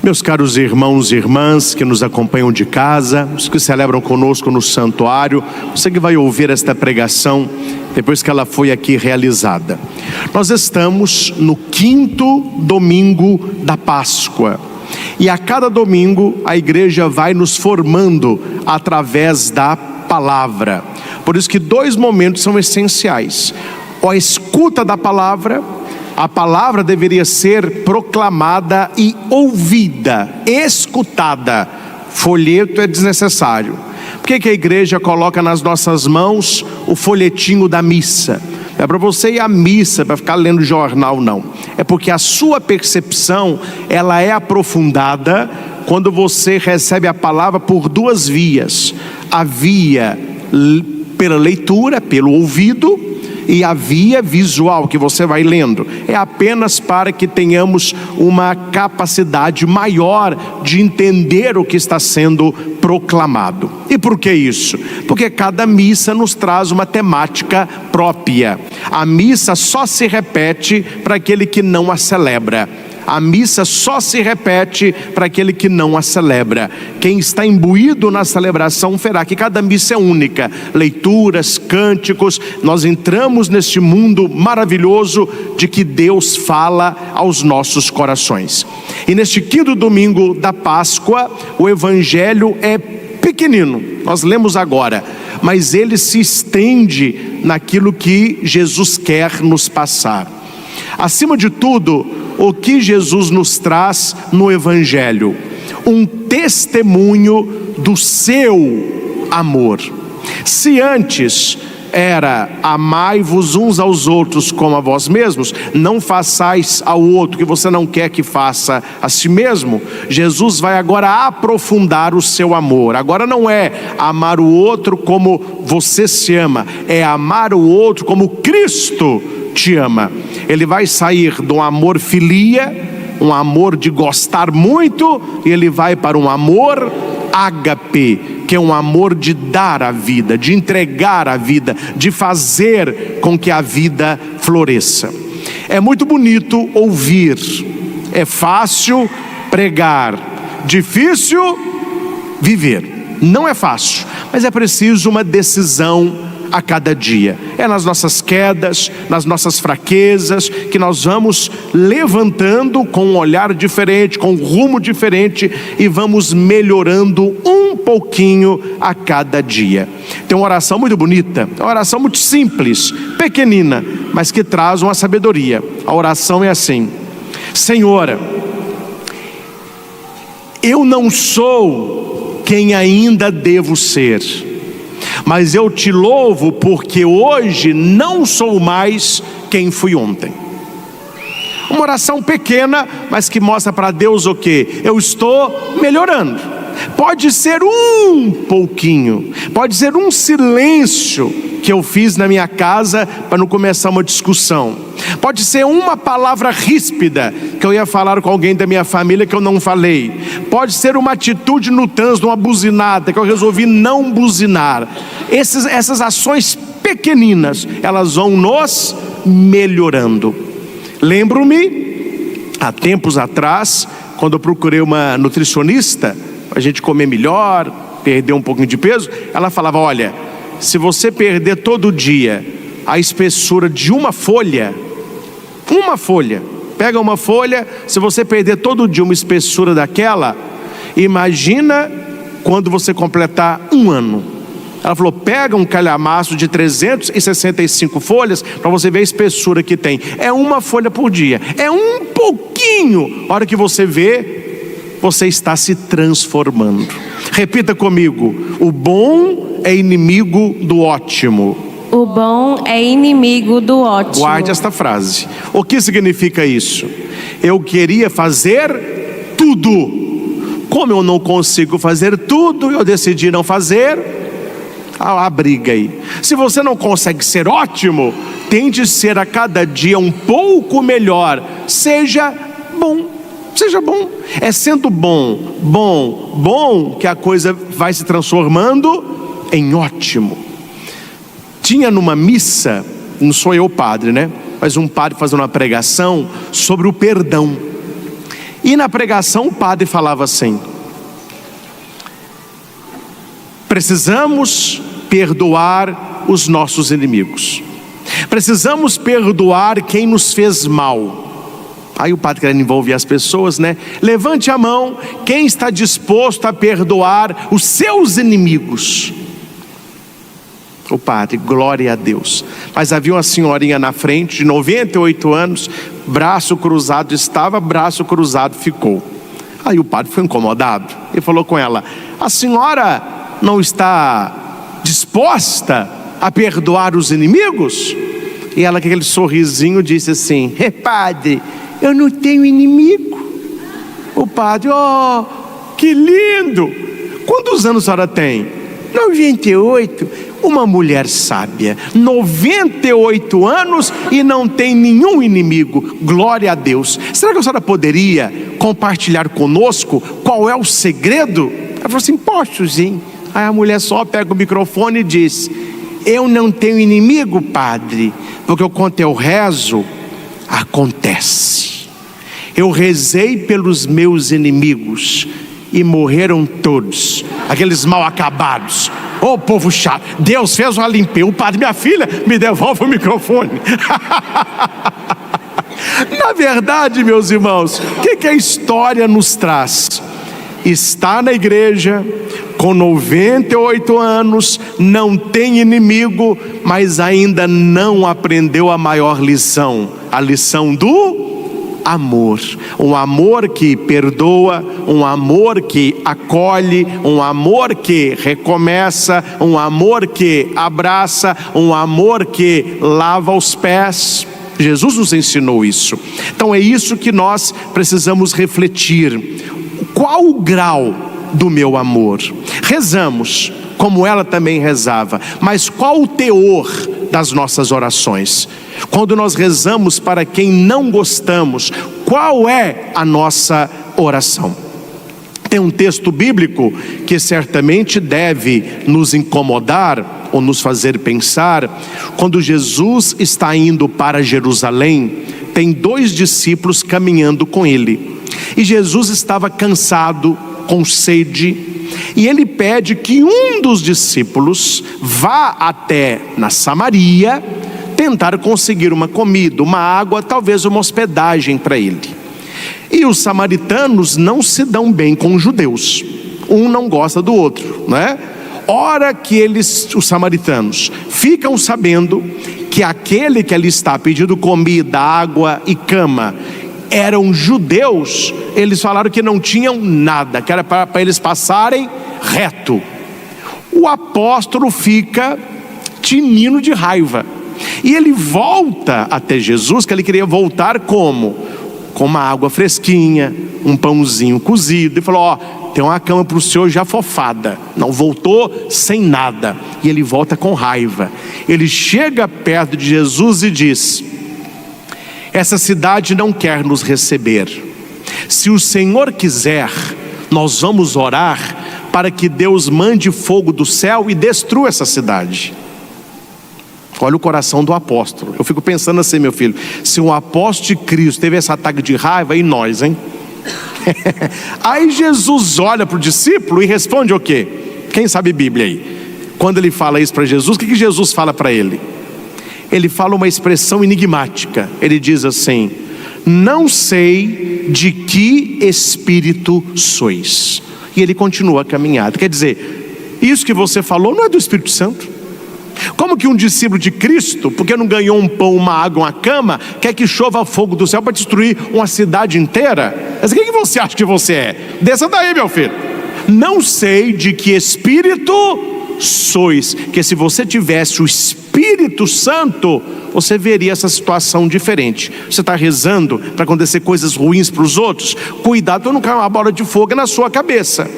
Meus caros irmãos e irmãs que nos acompanham de casa, os que celebram conosco no santuário, você que vai ouvir esta pregação depois que ela foi aqui realizada. Nós estamos no 5º domingo da Páscoa. E a cada domingo a igreja vai nos formando através da palavra. Por isso que 2 momentos são essenciais: a escuta da palavra. A palavra deveria ser proclamada e ouvida, escutada. Folheto é desnecessário. Por que a igreja coloca nas nossas mãos o folhetinho da missa? Não é para você ir à missa, para ficar lendo jornal, não. É porque a sua percepção, ela é aprofundada quando você recebe a palavra por 2 vias. A via pela leitura, pelo ouvido, e a via visual que você vai lendo. É apenas para que tenhamos uma capacidade maior de entender o que está sendo proclamado. E por que isso? Porque cada missa nos traz uma temática própria. A missa só se repete para aquele que não a celebra. A missa só se repete para aquele que não a celebra. Quem está imbuído na celebração verá que cada missa é única. Leituras, cânticos, nós entramos neste mundo maravilhoso de que Deus fala aos nossos corações. E neste 5º domingo da Páscoa, o Evangelho é pequenino, nós lemos agora, mas ele se estende naquilo que Jesus quer nos passar. Acima de tudo, o que Jesus nos traz no Evangelho? Um testemunho do seu amor. Se antes era amai-vos uns aos outros como a vós mesmos, não façais ao outro que você não quer que faça a si mesmo, Jesus vai agora aprofundar o seu amor. Agora não é amar o outro como você se ama, é amar o outro como Cristo te ama. Ele vai sair de um amor filia, um amor de gostar muito, e ele vai para um amor ágape, que é um amor de dar a vida, de entregar a vida, de fazer com que a vida floresça. É muito bonito ouvir, é fácil pregar, difícil viver. Não é fácil, mas é preciso uma decisão a cada dia. É nas nossas quedas, nas nossas fraquezas, que nós vamos levantando com um olhar diferente, com um rumo diferente, e vamos melhorando um pouquinho a cada dia. Tem uma oração muito bonita, uma oração muito simples, pequenina, mas que traz uma sabedoria. A oração é assim: Senhor, eu não sou quem ainda devo ser, mas eu te louvo porque hoje não sou mais quem fui ontem. Uma oração pequena, mas que mostra para Deus o quê? Eu estou melhorando. Pode ser um pouquinho, pode ser um silêncio que eu fiz na minha casa para não começar uma discussão. Pode ser uma palavra ríspida que eu ia falar com alguém da minha família que eu não falei. Pode ser uma atitude no trânsito, uma buzinada que eu resolvi não buzinar. Essas ações pequeninas, elas vão nos melhorando. Lembro-me, há tempos atrás, quando eu procurei uma nutricionista para a gente comer melhor, perder um pouquinho de peso, ela falava: olha, se você perder todo dia a espessura de uma folha, pega uma folha, se você perder todo dia uma espessura daquela, imagina quando você completar 1 ano. Ela falou: pega um calhamaço de 365 folhas para você ver a espessura que tem. É uma folha por dia, é um pouquinho. A hora que você vê, você está se transformando. Repita comigo: o bom é inimigo do ótimo. O bom é inimigo do ótimo. Guarde esta frase. O que significa isso? Eu queria fazer tudo. Como eu não consigo fazer tudo, eu decidi não fazer. A briga aí. Se você não consegue ser ótimo, tente ser a cada dia um pouco melhor. Seja bom. Seja bom. É sendo bom que a coisa vai se transformando em ótimo. Tinha numa missa, não sou eu padre, né? Mas um padre fazendo uma pregação sobre o perdão. E na pregação o padre falava assim: precisamos perdoar os nossos inimigos, precisamos perdoar quem nos fez mal. Aí o padre querendo envolver as pessoas, né? Levante a mão quem está disposto a perdoar os seus inimigos. O padre, glória a Deus. Mas havia uma senhorinha na frente de 98 anos, braço cruzado estava, braço cruzado ficou. Aí o padre foi incomodado e falou com ela: a senhora não está disposta a perdoar os inimigos? E ela, com aquele sorrisinho, disse assim: padre, eu não tenho inimigo. O padre: oh, que lindo! Quantos anos a senhora tem? 98. Uma mulher sábia, 98 anos e não tem nenhum inimigo, glória a Deus. Será que a senhora poderia compartilhar conosco qual é o segredo? Ela falou assim: posso sim. Aí a mulher só pega o microfone e diz: eu não tenho inimigo, padre, porque quando eu rezo, acontece. Eu rezei pelos meus inimigos e morreram todos, aqueles mal acabados. Ô povo chato, Deus fez uma limpeza. O padre: minha filha, me devolve o microfone. Na verdade, meus irmãos, o que a história nos traz? Está na igreja, com 98 anos, não tem inimigo, mas ainda não aprendeu a maior lição, a lição do amor. Um amor que perdoa, um amor que acolhe, um amor que recomeça, um amor que abraça, um amor que lava os pés. Jesus nos ensinou isso. Então é isso que nós precisamos refletir. Qual o grau do meu amor? Rezamos como ela também rezava, mas qual o teor das nossas orações? Quando nós rezamos para quem não gostamos, qual é a nossa oração? Tem um texto bíblico que certamente deve nos incomodar ou nos fazer pensar. Quando Jesus está indo para Jerusalém, tem 2 discípulos caminhando com ele, e Jesus estava cansado, com sede, e ele pede que um dos discípulos vá até na Samaria tentar conseguir uma comida, uma água, talvez uma hospedagem para ele. E os samaritanos não se dão bem com os judeus, um não gosta do outro, né? Ora que os samaritanos ficam sabendo que aquele que ali está pedindo comida, água e cama eram judeus, eles falaram que não tinham nada, que era para eles passarem reto. O apóstolo fica tinindo de raiva, e ele volta até Jesus, que ele queria voltar como? Com uma água fresquinha, um pãozinho cozido, e falou: ó, tem uma cama para o senhor já fofada. Não, voltou sem nada, e ele volta com raiva. Ele chega perto de Jesus e diz: essa cidade não quer nos receber. Se o Senhor quiser, nós vamos orar para que Deus mande fogo do céu e destrua essa cidade. Olha o coração do apóstolo. Eu fico pensando assim, meu filho, se um apóstolo de Cristo teve esse ataque de raiva, e nós, hein? Aí Jesus olha para o discípulo e responde o quê? Quem sabe Bíblia aí? Quando ele fala isso para Jesus, o que Jesus fala para ele? Ele fala uma expressão enigmática. Ele diz assim: não sei de que espírito sois. E ele continua a caminhada. Quer dizer, isso que você falou não é do Espírito Santo. Como que um discípulo de Cristo, porque não ganhou um pão, uma água, uma cama, quer que chova fogo do céu para destruir uma cidade inteira? Mas quem que você acha que você é? Desça daí, meu filho. Não sei de que espírito sois. Que se você tivesse o Espírito Santo, você veria essa situação diferente. Você está rezando para acontecer coisas ruins para os outros? Cuidado para não cair uma bola de fogo na sua cabeça.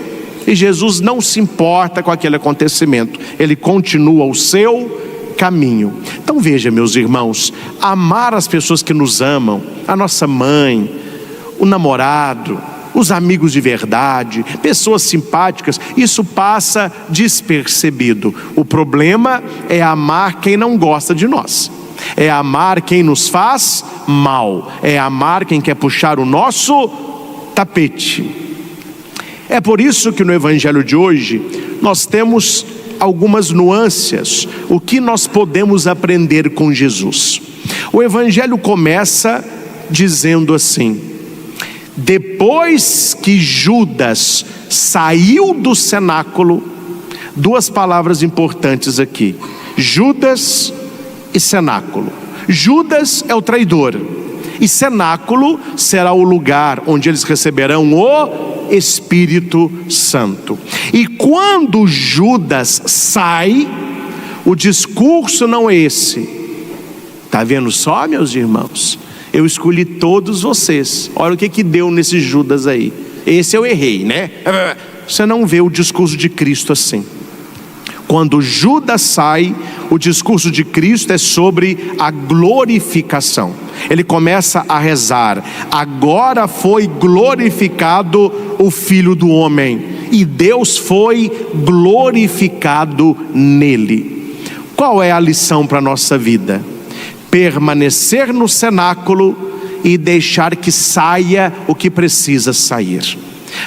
E Jesus não se importa com aquele acontecimento, ele continua o seu caminho. Então veja, meus irmãos, amar as pessoas que nos amam, a nossa mãe, o namorado, os amigos de verdade, pessoas simpáticas, isso passa despercebido. O problema é amar quem não gosta de nós, é amar quem nos faz mal, é amar quem quer puxar o nosso tapete. É por isso que no evangelho de hoje nós temos algumas nuances, o que nós podemos aprender com Jesus. O evangelho começa dizendo assim: depois que Judas saiu do cenáculo, duas palavras importantes aqui: Judas e cenáculo. Judas é o traidor, e cenáculo será o lugar onde eles receberão o Espírito Santo. E quando Judas sai, o discurso não é esse. Está vendo só, meus irmãos? Eu escolhi todos vocês. Olha o que deu nesse Judas aí. Esse eu errei, né? Você não vê o discurso de Cristo assim. Quando Judas sai, o discurso de Cristo é sobre a glorificação. Ele começa a rezar: agora foi glorificado o Filho do Homem, e Deus foi glorificado nele. Qual é a lição para a nossa vida? Permanecer no cenáculo e deixar que saia o que precisa sair.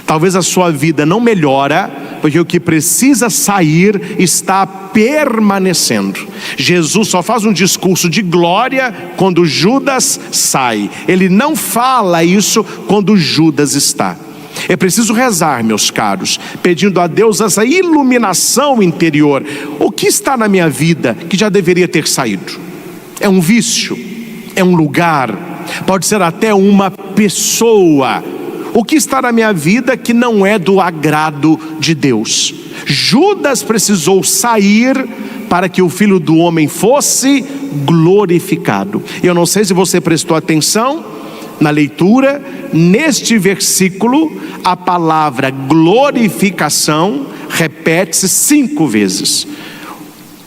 Talvez a sua vida não melhora, porque o que precisa sair está permanecendo. Jesus só faz um discurso de glória quando Judas sai. Ele não fala isso quando Judas está. É preciso rezar, meus caros, pedindo a Deus essa iluminação interior. O que está na minha vida que já deveria ter saído? É um vício, é um lugar, pode ser até uma pessoa. O que está na minha vida que não é do agrado de Deus? Judas precisou sair para que o Filho do Homem fosse glorificado. Eu não sei se você prestou atenção na leitura, neste versículo, a palavra glorificação repete-se 5 vezes.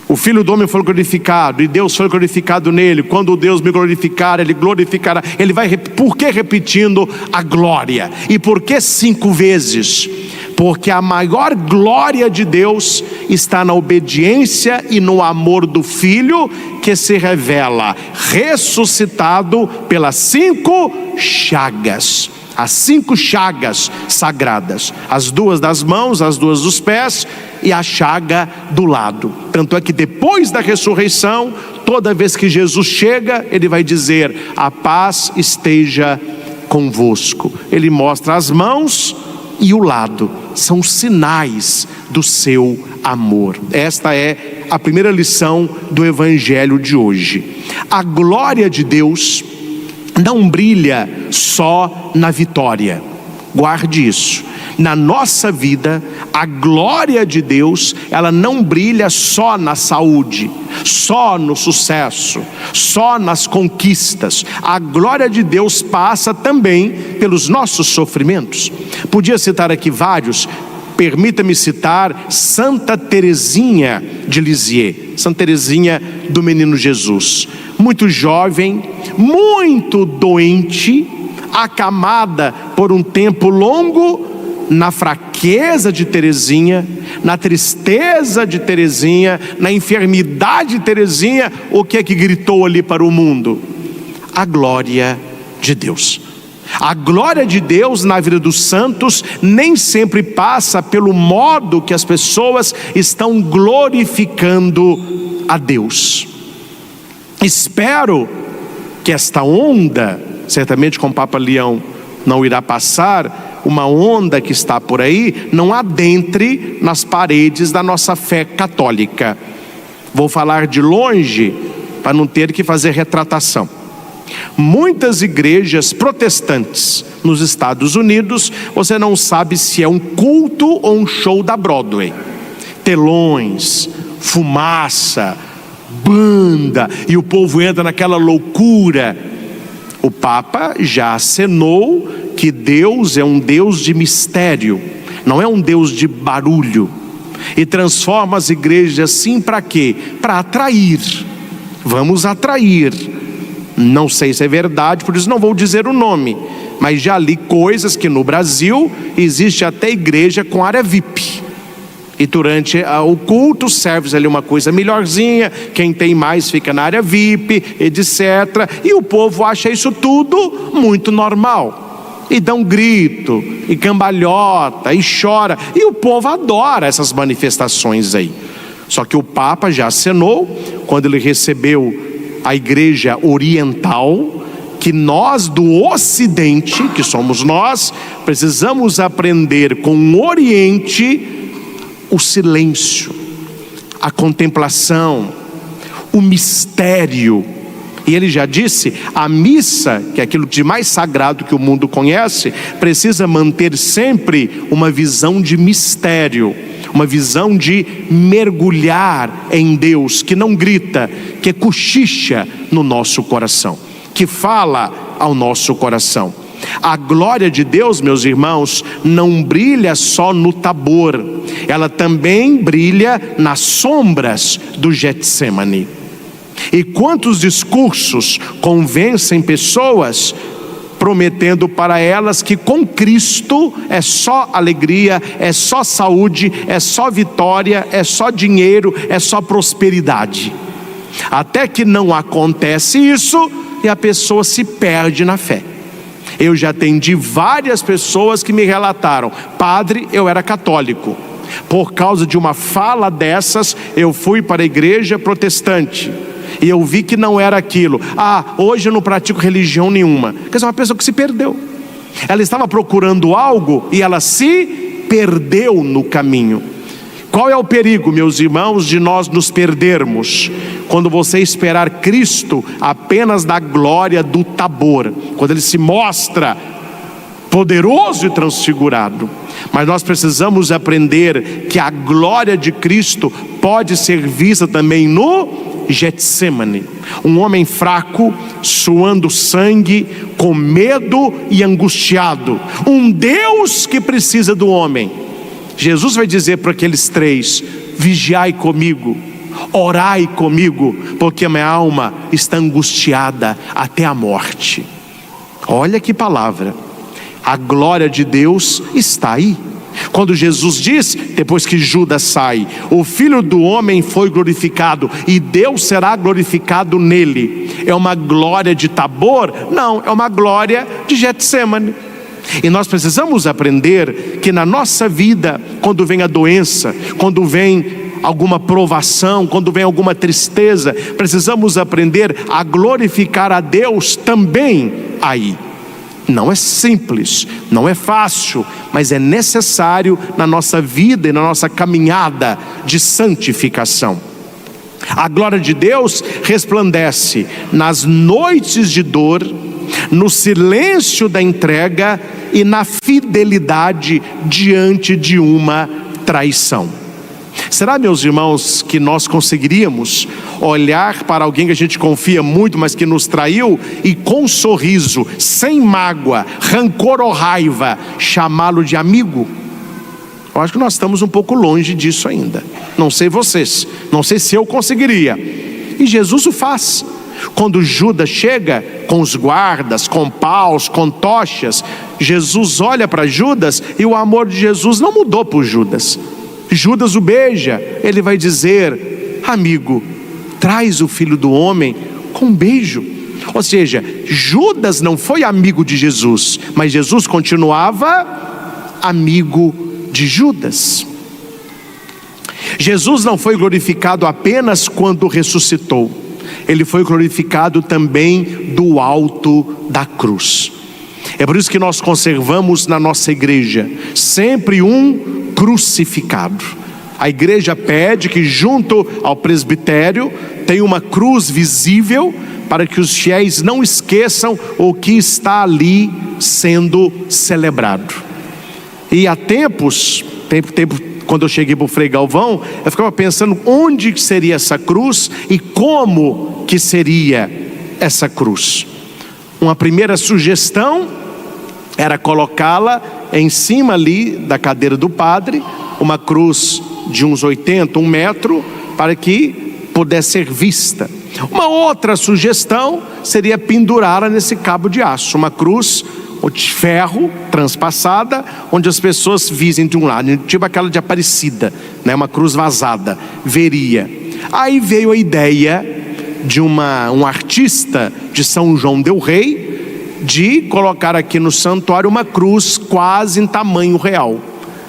O Filho do Homem foi glorificado e Deus foi glorificado nele. Quando Deus me glorificar, Ele glorificará. Ele vai, por que repetindo a glória? E por que 5 vezes? Porque a maior glória de Deus está na obediência e no amor do Filho, que se revela ressuscitado pelas 5 chagas. As 5 chagas sagradas, as 2 das mãos, as 2 dos pés e a chaga do lado. Tanto é que depois da ressurreição, toda vez que Jesus chega, Ele vai dizer: a paz esteja convosco. Ele mostra as mãos e o lado, são sinais do seu amor. Esta é a primeira lição do evangelho de hoje. A glória de Deus não brilha só na vitória. Guarde isso. Na nossa vida, a glória de Deus, ela não brilha só na saúde, só no sucesso, só nas conquistas. A glória de Deus passa também pelos nossos sofrimentos. Podia citar aqui vários. Permita-me citar Santa Teresinha de Lisieux, Santa Teresinha do Menino Jesus. Muito jovem, muito doente, acamada por um tempo longo, na fraqueza de Teresinha, na tristeza de Teresinha, na enfermidade de Teresinha, o que é que gritou ali para o mundo? A glória de Deus. A glória de Deus na vida dos santos nem sempre passa pelo modo que as pessoas estão glorificando a Deus. Espero que esta onda, certamente com o Papa Leão não irá passar, uma onda que está por aí, não adentre nas paredes da nossa fé católica. Vou falar de longe para não ter que fazer retratação. Muitas igrejas protestantes nos Estados Unidos, você não sabe se é um culto ou um show da Broadway. Telões, fumaça, banda, e o povo entra naquela loucura. O Papa já acenou que Deus é um Deus de mistério, não é um Deus de barulho, e transforma as igrejas assim para quê? Para atrair. Vamos atrair. Não sei se é verdade, por isso não vou dizer o nome, mas já li coisas que no Brasil existe até igreja com área VIP. E durante o culto serve ali uma coisa melhorzinha, quem tem mais fica na área VIP, etc. E o povo acha isso tudo muito normal. e dá um grito, e cambalhota, e chora, e o povo adora essas manifestações aí. Só que o Papa já acenou, quando ele recebeu a igreja oriental, que nós do Ocidente, que somos nós, precisamos aprender com o Oriente o silêncio, a contemplação, o mistério. E ele já disse, a missa, que é aquilo de mais sagrado que o mundo conhece, precisa manter sempre uma visão de mistério, uma visão de mergulhar em Deus, que não grita, que cochicha no nosso coração, que fala ao nosso coração. A glória de Deus, meus irmãos, não brilha só no Tabor, ela também brilha nas sombras do Getsemane. E quantos discursos convencem pessoas, prometendo para elas que com Cristo é só alegria, é só saúde, é só vitória, é só dinheiro, é só prosperidade. Até que não acontece isso e a pessoa se perde na fé. Eu já atendi várias pessoas que me relataram: padre, eu era católico, por causa de uma fala dessas eu fui para a igreja protestante e eu vi que não era aquilo. Hoje eu não pratico religião nenhuma. Quer dizer, uma pessoa que se perdeu. Ela estava procurando algo e ela se perdeu no caminho. Qual é o perigo, meus irmãos, de nós nos perdermos? Quando você esperar Cristo apenas da glória do Tabor, quando Ele se mostra poderoso e transfigurado. Mas nós precisamos aprender que a glória de Cristo pode ser vista também no Getsemane. Um homem fraco, suando sangue, com medo e angustiado. Um Deus que precisa do homem. Jesus vai dizer para aqueles três: vigiai comigo, orai comigo, porque a minha alma está angustiada até a morte. Olha que palavra. A glória de Deus está aí. Quando Jesus diz, depois que Judas sai, o Filho do Homem foi glorificado e Deus será glorificado nele. É uma glória de Tabor? Não, é uma glória de Getsemane. E nós precisamos aprender que na nossa vida, quando vem a doença, quando vem alguma provação, quando vem alguma tristeza, precisamos aprender a glorificar a Deus também aí. Não é simples, não é fácil, mas é necessário na nossa vida e na nossa caminhada de santificação. A glória de Deus resplandece nas noites de dor, no silêncio da entrega e na fidelidade diante de uma traição. Será, meus irmãos, que nós conseguiríamos olhar para alguém que a gente confia muito, mas que nos traiu, e com um sorriso, sem mágoa, rancor ou raiva, chamá-lo de amigo? Eu acho que nós estamos um pouco longe disso ainda. Não sei vocês, não sei se eu conseguiria. E Jesus o faz. Quando Judas chega com os guardas, com paus, com tochas, Jesus olha para Judas e o amor de Jesus não mudou por Judas. Judas o beija, ele vai dizer: amigo, traz o Filho do Homem com um beijo. Ou seja, Judas não foi amigo de Jesus, mas Jesus continuava amigo de Judas. Jesus não foi glorificado apenas quando ressuscitou, ele foi glorificado também do alto da cruz. É por isso que nós conservamos na nossa igreja sempre um crucificado. A igreja pede que junto ao presbitério tenha uma cruz visível, para que os fiéis não esqueçam o que está ali sendo celebrado. E há tempos, quando eu cheguei para o Frei Galvão, eu ficava pensando onde seria essa cruz e como que seria essa cruz. Uma primeira sugestão era colocá-la em cima ali da cadeira do padre, uma cruz de uns 80, 1 metro, para que pudesse ser vista. Uma outra sugestão seria pendurá-la nesse cabo de aço, uma cruz de ferro transpassada, onde as pessoas vissem de um lado, tipo aquela de Aparecida, né? Uma cruz vazada, veria. Aí veio a ideia de um artista de São João del Rei, de colocar aqui no santuário uma cruz quase em tamanho real.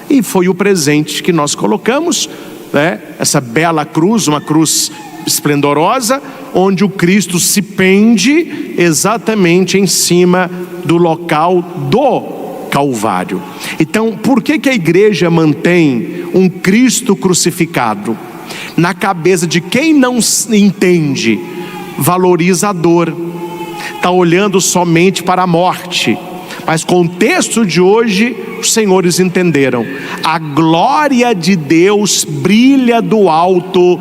E foi o presente que nós colocamos, né? Essa bela cruz, uma cruz esplendorosa, onde o Cristo se pende exatamente em cima do local do Calvário. Então, por que a igreja mantém um Cristo crucificado? Na cabeça de quem não entende, valoriza a dor, está olhando somente para a morte. Mas com o texto de hoje, os senhores entenderam: a glória de Deus brilha do alto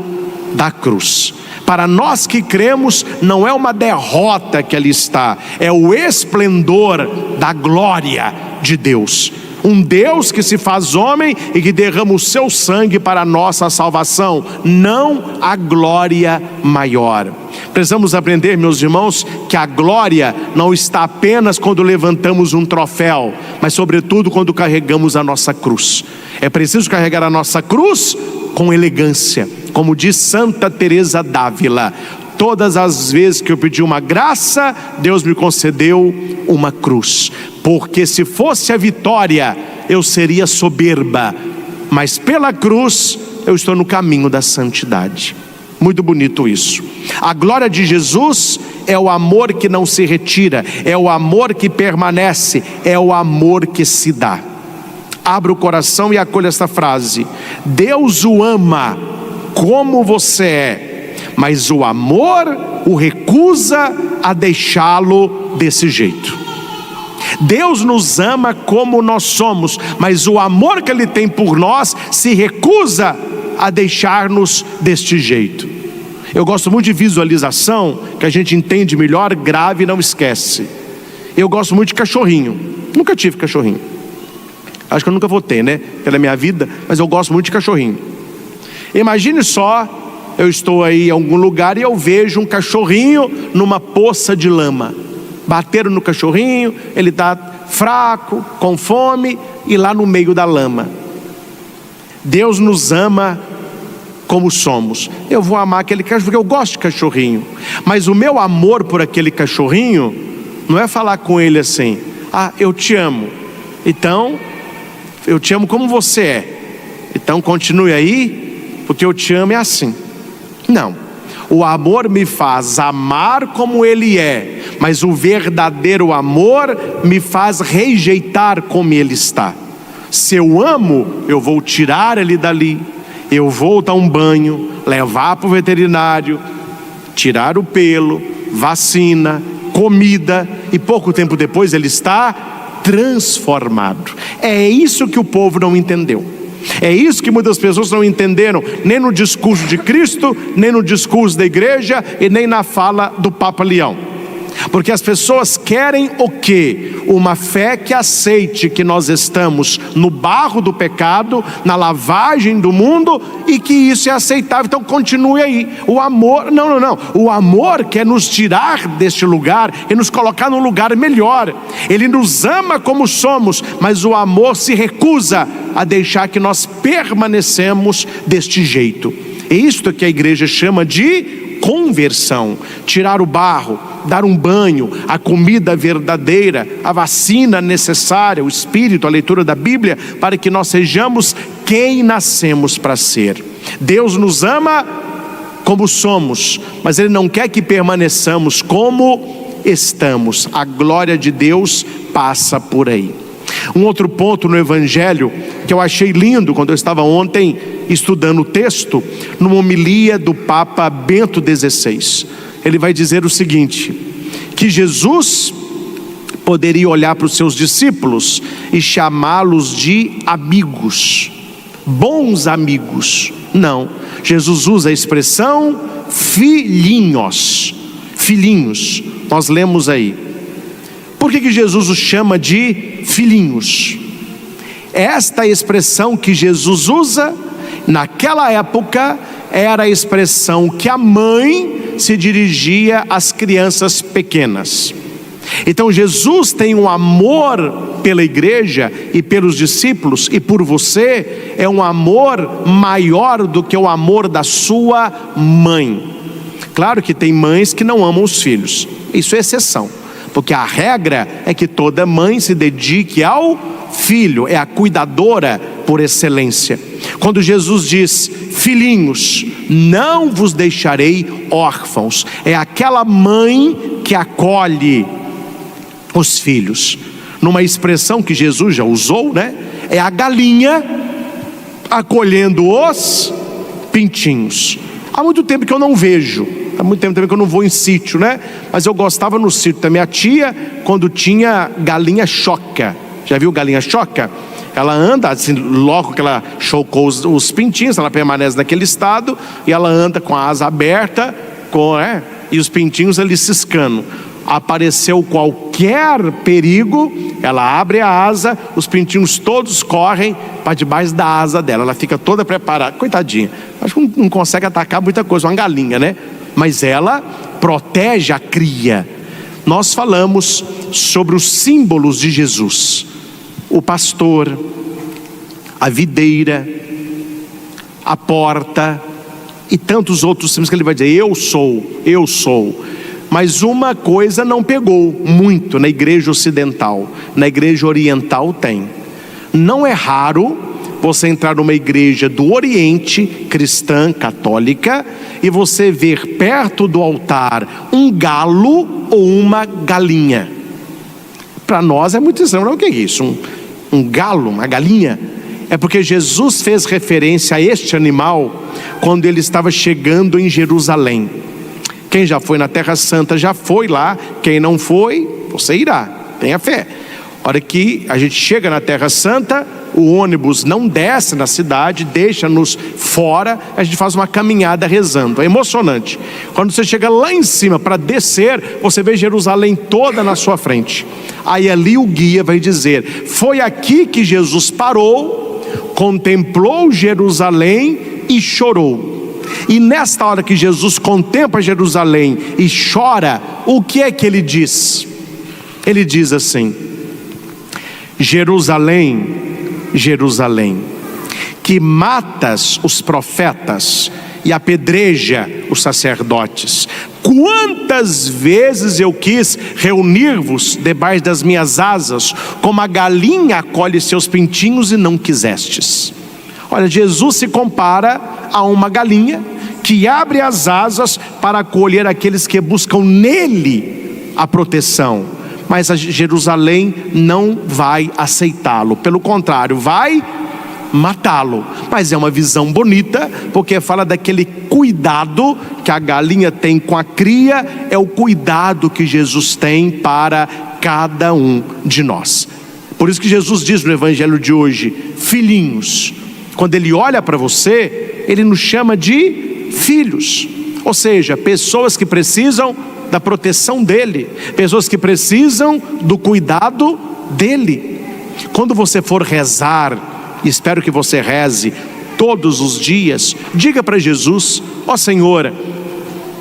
da cruz. Para nós que cremos, não é uma derrota que ali está, é o esplendor da glória de Deus. Um Deus que se faz homem e que derrama o seu sangue para a nossa salvação, não a glória maior. Precisamos aprender, meus irmãos, que a glória não está apenas quando levantamos um troféu, mas sobretudo quando carregamos a nossa cruz. É preciso carregar a nossa cruz com elegância, como diz Santa Teresa d'Ávila: todas as vezes que eu pedi uma graça, Deus me concedeu uma cruz, porque se fosse a vitória, eu seria soberba, mas pela cruz, eu estou no caminho da santidade. Muito bonito isso. A glória de Jesus é o amor que não se retira, é o amor que permanece, é o amor que se dá. Abra o coração e acolha esta frase: Deus o ama como você é, mas o amor o recusa a deixá-lo desse jeito. Deus nos ama como nós somos, mas o amor que Ele tem por nós se recusa a deixar-nos deste jeito. Eu gosto muito de visualização, que a gente entende melhor, grave e não esquece. Eu gosto muito de cachorrinho. Nunca tive cachorrinho. Acho que eu nunca vou ter, né? Pela minha vida, mas eu gosto muito de cachorrinho. Imagine só, eu estou aí em algum lugar e eu vejo um cachorrinho numa poça de lama. Bateram no cachorrinho, ele está fraco, com fome, e lá no meio da lama. Deus nos ama como somos. Eu vou amar aquele cachorro porque eu gosto de cachorrinho, mas o meu amor por aquele cachorrinho não é falar com ele assim: ah, eu te amo, então eu te amo como você é, então continue aí, porque eu te amo é assim. Não. O amor me faz amar como Ele é, mas o verdadeiro amor me faz rejeitar como Ele está. Se eu amo, eu vou tirar ele dali, eu vou dar um banho, levar para o veterinário, tirar o pelo, vacina, comida, e pouco tempo depois ele está transformado. É isso que o povo não entendeu. É isso que muitas pessoas não entenderam, nem no discurso de Cristo, nem no discurso da igreja e nem na fala do Papa Leão. Porque as pessoas querem o quê? Uma fé que aceite que nós estamos no barro do pecado, na lavagem do mundo, e que isso é aceitável, então continue aí. O amor, não. O amor quer nos tirar deste lugar e nos colocar num lugar melhor. Ele nos ama como somos, mas o amor se recusa a deixar que nós permanecemos deste jeito. É isto que a igreja chama de conversão. Tirar o barro, dar um banho, a comida verdadeira, a vacina necessária, o Espírito, a leitura da Bíblia, para que nós sejamos quem nascemos para ser. Deus nos ama como somos, mas Ele não quer que permaneçamos como estamos. A glória de Deus passa por aí. Um outro ponto no Evangelho que eu achei lindo quando eu estava ontem estudando o texto, numa homilia do Papa Bento XVI. Ele vai dizer o seguinte: que Jesus poderia olhar para os seus discípulos e chamá-los de amigos, bons amigos. Não, Jesus usa a expressão filhinhos, filhinhos. Nós lemos aí. Por que Jesus os chama de filhinhos? Esta expressão que Jesus usa, naquela época, era a expressão que a mãe se dirigia às crianças pequenas. Então Jesus tem um amor pela igreja e pelos discípulos, e por você é um amor maior do que o amor da sua mãe. Claro que tem mães que não amam os filhos, isso é exceção. porque a regra é que toda mãe se dedique ao filho, é a cuidadora por excelência. Quando Jesus diz: filhinhos, não vos deixarei órfãos, é aquela mãe que acolhe os filhos. Numa expressão que Jesus já usou, né? É a galinha acolhendo os pintinhos. Há muito tempo que eu não vejo, há muito tempo também que eu não vou em sítio, né? Mas eu gostava no sítio da minha tia, quando tinha galinha choca. Já viu galinha choca? Ela anda assim, logo que ela chocou os pintinhos, ela permanece naquele estado, e ela anda com a asa aberta, e os pintinhos ali ciscando. Apareceu qualquer perigo, ela abre a asa, os pintinhos todos correm para debaixo da asa dela, ela fica toda preparada, coitadinha, acho que não consegue atacar muita coisa, uma galinha, né? Mas ela protege a cria. Nós falamos sobre os símbolos de Jesus: o pastor, a videira, a porta e tantos outros símbolos que ele vai dizer: eu sou, eu sou. Mas uma coisa não pegou muito na igreja ocidental, na igreja oriental tem. Não é raro você entrar numa igreja do Oriente, cristã, católica, e você ver perto do altar um galo ou uma galinha. Para nós é muito estranho. O que é isso? Um galo, uma galinha? É porque Jesus fez referência a este animal quando ele estava chegando em Jerusalém. Quem já foi na Terra Santa já foi lá. Quem não foi, você irá, tenha fé. A hora que a gente chega na Terra Santa, o ônibus não desce na cidade, deixa-nos fora, a gente faz uma caminhada rezando, é emocionante. Quando você chega lá em cima para descer, você vê Jerusalém toda na sua frente. Aí ali o guia vai dizer: foi aqui que Jesus parou, contemplou Jerusalém e chorou. E nesta hora que Jesus contempla Jerusalém e chora, o que é que ele diz? Ele diz assim: Jerusalém, Jerusalém, que matas os profetas e apedreja os sacerdotes, quantas vezes eu quis reunir-vos debaixo das minhas asas, como a galinha acolhe seus pintinhos, e não quisestes. Olha, Jesus se compara a uma galinha que abre as asas para acolher aqueles que buscam nele a proteção. Mas a Jerusalém não vai aceitá-lo, pelo contrário, vai matá-lo. Mas é uma visão bonita, porque fala daquele cuidado que a galinha tem com a cria, é o cuidado que Jesus tem para cada um de nós. Por isso que Jesus diz no evangelho de hoje: filhinhos. Quando ele olha para você, ele nos chama de filhos, ou seja, pessoas que precisam da proteção dele, pessoas que precisam do cuidado dele. Quando você for rezar, espero que você reze todos os dias, diga para Jesus: ó Senhor,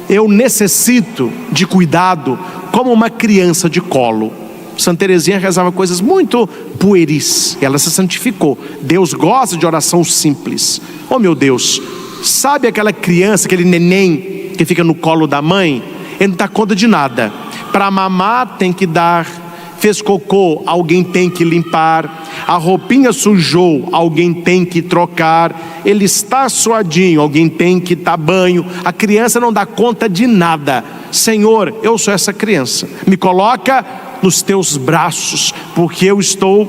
eu necessito de cuidado como uma criança de colo. Santa Teresinha rezava coisas muito pueris, ela se santificou. Deus gosta de oração simples. Oh meu Deus, sabe aquela criança, aquele neném que fica no colo da mãe? Ele não dá conta de nada. Para mamar tem que dar, fez cocô, alguém tem que limpar, a roupinha sujou, alguém tem que trocar, ele está suadinho, alguém tem que dar banho. A criança não dá conta de nada. Senhor, eu sou essa criança, me coloca nos teus braços, porque eu estou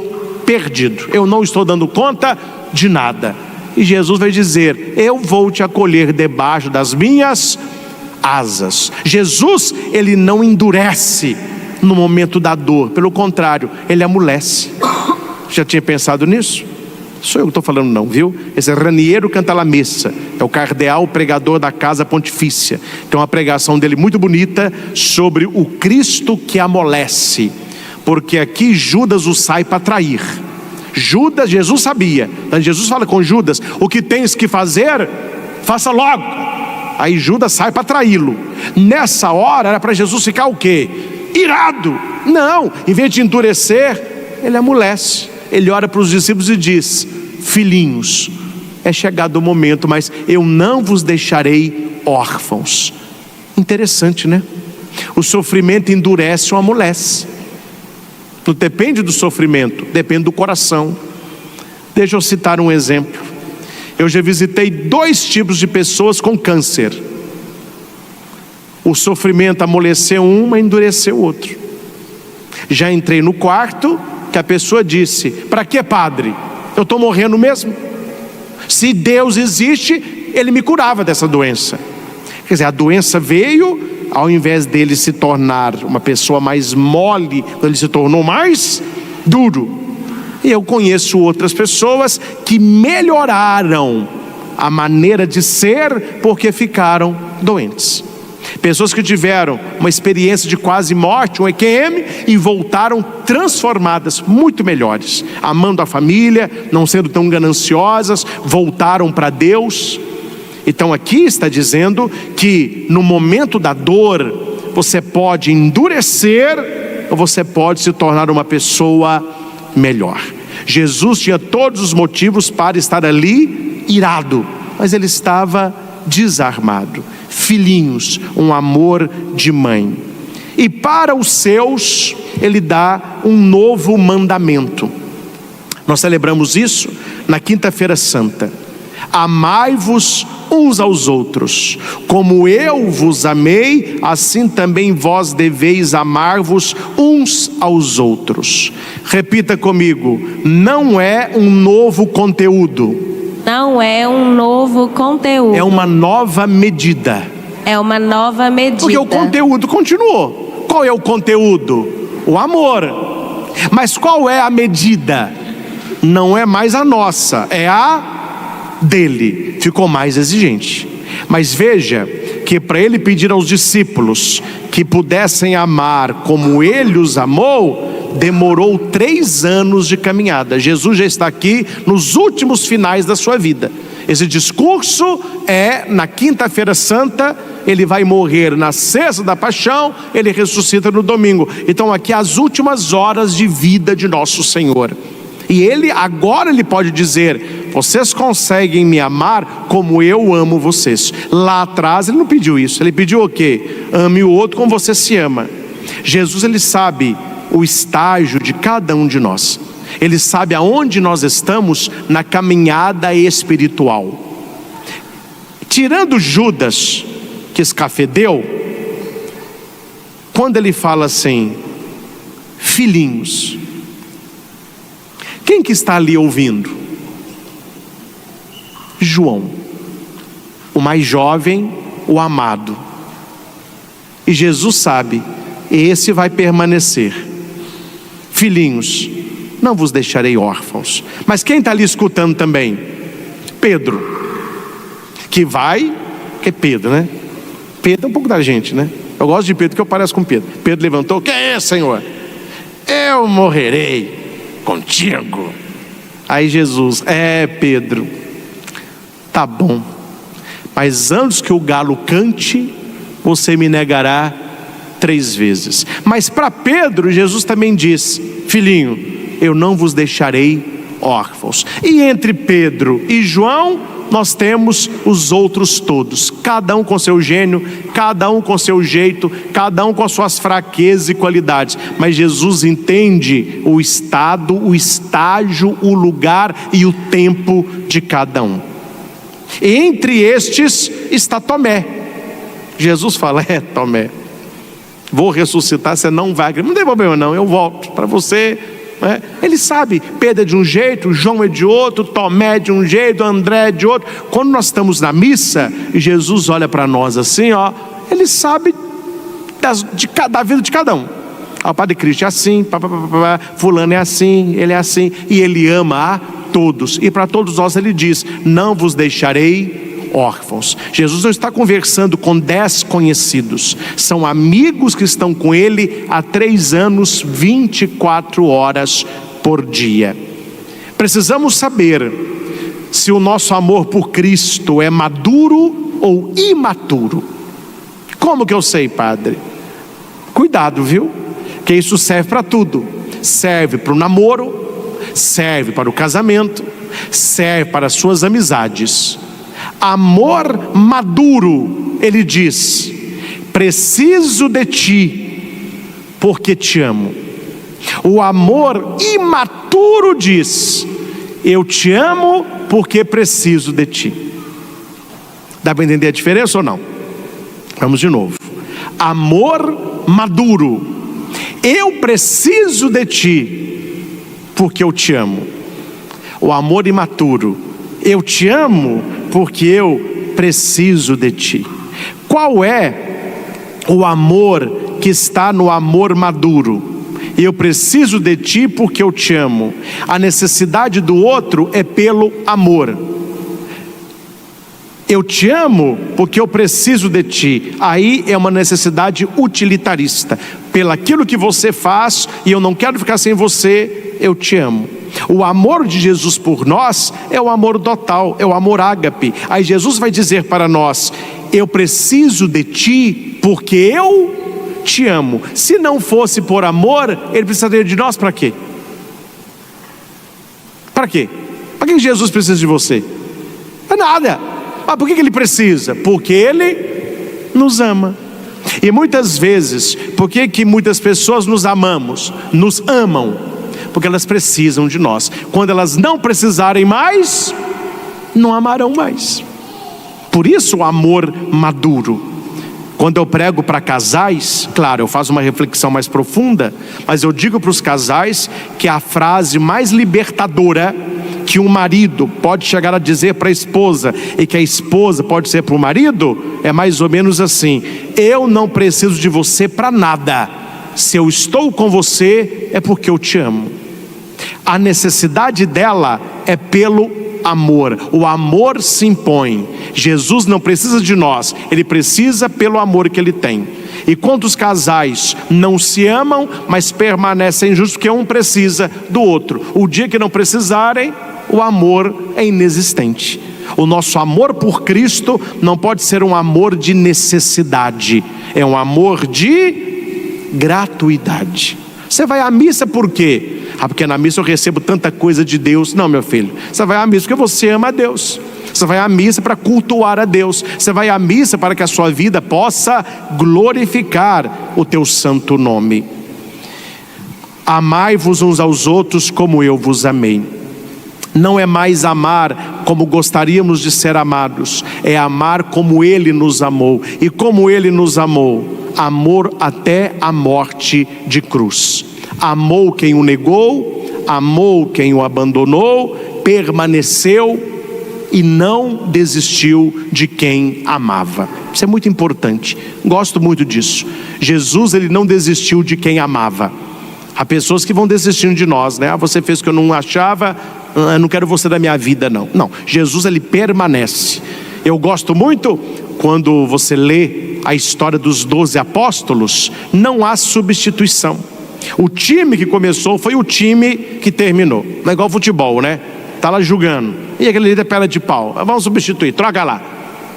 perdido, eu não estou dando conta de nada. E Jesus vai dizer: eu vou te acolher debaixo das minhas asas. Jesus, ele não endurece no momento da dor, pelo contrário, ele amolece. Já tinha pensado nisso? Sou eu que estou falando não, viu? Esse é Raniero Cantalamessa, é o cardeal pregador da Casa Pontifícia. Tem uma pregação dele muito bonita sobre o Cristo que amolece, porque aqui Judas o sai para trair. Judas, Jesus sabia, então Jesus fala com Judas: o que tens que fazer, faça logo. Aí Judas sai para traí-lo. Nessa hora era para Jesus ficar o quê? Irado. Não, em vez de endurecer, ele amolece. Ele olha para os discípulos e diz: filhinhos, é chegado o momento, mas eu não vos deixarei órfãos. Interessante, né? O sofrimento endurece ou amolece. Não depende do sofrimento, depende do coração. Deixa eu citar um exemplo. Eu já visitei 2 tipos de pessoas com câncer. O sofrimento amoleceu um, mas endureceu o outro. Já entrei no quarto que a pessoa disse: para que, padre? Eu estou morrendo mesmo. Se Deus existe, Ele me curava dessa doença. Quer dizer, a doença veio, ao invés dele se tornar uma pessoa mais mole, ele se tornou mais duro. E eu conheço outras pessoas que melhoraram a maneira de ser porque ficaram doentes. Pessoas que tiveram uma experiência de quase morte, um EQM, e voltaram transformadas, muito melhores, amando a família, não sendo tão gananciosas, voltaram para Deus. Então aqui está dizendo que no momento da dor, você pode endurecer ou você pode se tornar uma pessoa melhor. Jesus tinha todos os motivos para estar ali irado, mas ele estava desarmado. Filhinhos, um amor de mãe. E para os seus, ele dá um novo mandamento. Nós celebramos isso na Quinta-feira Santa. Amai-vos uns aos outros, como eu vos amei, assim também vós deveis amar-vos uns aos outros. Repita comigo: não é um novo conteúdo. Não é um novo conteúdo. É uma nova medida. É uma nova medida. Porque o conteúdo continuou. Qual é o conteúdo? O amor. Mas qual é a medida? Não é mais a nossa, é a dele. Ficou mais exigente. Mas veja que para ele pedir aos discípulos que pudessem amar como ele os amou, demorou 3 anos de caminhada. Jesus já está aqui nos últimos finais da sua vida. Esse discurso é na Quinta-feira Santa. Ele vai morrer na sexta da paixão, ele ressuscita no domingo. Então aqui as últimas horas de vida de nosso Senhor. E ele agora ele pode dizer: vocês conseguem me amar como eu amo vocês. Lá atrás ele não pediu isso. Ele pediu o quê? Ame o outro como você se ama. Jesus, ele sabe o estágio de cada um de nós. Ele sabe aonde nós estamos na caminhada espiritual. Tirando Judas, que escafedeu, quando ele fala assim: filhinhos, quem que está ali ouvindo? João, o mais jovem, o amado. E Jesus sabe, esse vai permanecer. Filhinhos, não vos deixarei órfãos. Mas quem está ali escutando também? Pedro, que é Pedro, né? Pedro é um pouco da gente, né? Eu gosto de Pedro porque eu pareço com Pedro. Pedro levantou: que é, Senhor? Eu morrerei contigo. Aí Jesus: Pedro, tá bom, mas antes que o galo cante, você me negará 3 vezes. Mas para Pedro, Jesus também diz: filhinho, eu não vos deixarei órfãos. E entre Pedro e João, nós temos os outros todos, cada um com seu gênio, cada um com seu jeito, cada um com as suas fraquezas e qualidades. Mas Jesus entende o estado, o estágio, o lugar e o tempo de cada um. E entre estes está Tomé. Jesus fala: Tomé, vou ressuscitar, você não vai, não tem problema não, eu volto para você. Ele sabe, Pedro é de um jeito, João é de outro, Tomé é de um jeito, André é de outro. Quando nós estamos na missa e Jesus olha para nós assim, ele sabe da vida de cada um. O Padre Cristo é assim, fulano é assim, ele é assim, e ele ama a todos. E para todos nós ele diz: não vos deixarei órfãos. Jesus não está conversando com 10 conhecidos, são amigos que estão com ele há 3 anos, 24 horas por dia. Precisamos saber se o nosso amor por Cristo é maduro ou imaturo. Como que eu sei, padre? Cuidado, viu? Que isso serve para tudo. Serve para o namoro, serve para o casamento, serve para as suas amizades. Amor maduro, ele diz: preciso de ti, porque te amo. O amor imaturo diz: eu te amo porque preciso de ti. Dá para entender a diferença ou não? Vamos de novo. Amor maduro: eu preciso de ti porque eu te amo. O amor imaturo: eu te amo porque eu preciso de ti. Qual é o amor que está no amor maduro? Eu preciso de ti porque eu te amo. A necessidade do outro é pelo amor. Eu te amo porque eu preciso de ti. Aí é uma necessidade utilitarista. Pelaquilo que você faz, e eu não quero ficar sem você, eu te amo. O amor de Jesus por nós é o amor total, é o amor ágape. Aí Jesus vai dizer para nós: eu preciso de ti porque eu te amo. Se não fosse por amor, ele precisaria de nós para quê? Para quê? Para que Jesus precisa de você? Para nada. Mas por que ele precisa? Porque ele nos ama. E muitas vezes, por que muitas pessoas nos amam? Porque elas precisam de nós. Quando elas não precisarem mais, não amarão mais. Por isso o amor maduro. Quando eu prego para casais, claro, eu faço uma reflexão mais profunda, mas eu digo para os casais que a frase mais libertadora que um marido pode chegar a dizer para a esposa, e que a esposa pode ser para o marido, é mais ou menos assim: eu não preciso de você para nada. Se eu estou com você, é porque eu te amo. A necessidade dela é pelo amor. O amor se impõe. Jesus não precisa de nós, ele precisa pelo amor que ele tem. E quantos casais não se amam, mas permanecem juntos porque um precisa do outro? O dia que não precisarem, o amor é inexistente. O nosso amor por Cristo não pode ser um amor de necessidade, é um amor de gratuidade. Você vai à missa por quê? Porque na missa eu recebo tanta coisa de Deus. Não, meu filho, você vai à missa porque você ama a Deus. Você vai à missa para cultuar a Deus. Você vai à missa para que a sua vida possa glorificar o teu santo nome. Amai-vos uns aos outros como eu vos amei. Não é mais amar como gostaríamos de ser amados, é amar como Ele nos amou. E como Ele nos amou? Amor até a morte de cruz. Amou quem o negou, amou quem o abandonou, permaneceu e não desistiu de quem amava. Isso é muito importante, gosto muito disso. Jesus, ele não desistiu de quem amava. Há pessoas que vão desistindo de nós, né? Você fez o que eu não achava, eu não quero você da minha vida, não. Não, Jesus, ele permanece. Eu gosto muito quando você lê a história dos 12 apóstolos, não há substituição. O time que começou foi o time que terminou. Não é igual futebol, né? Tá lá jogando, e aquele ali é perna de pau, vamos substituir, troca lá.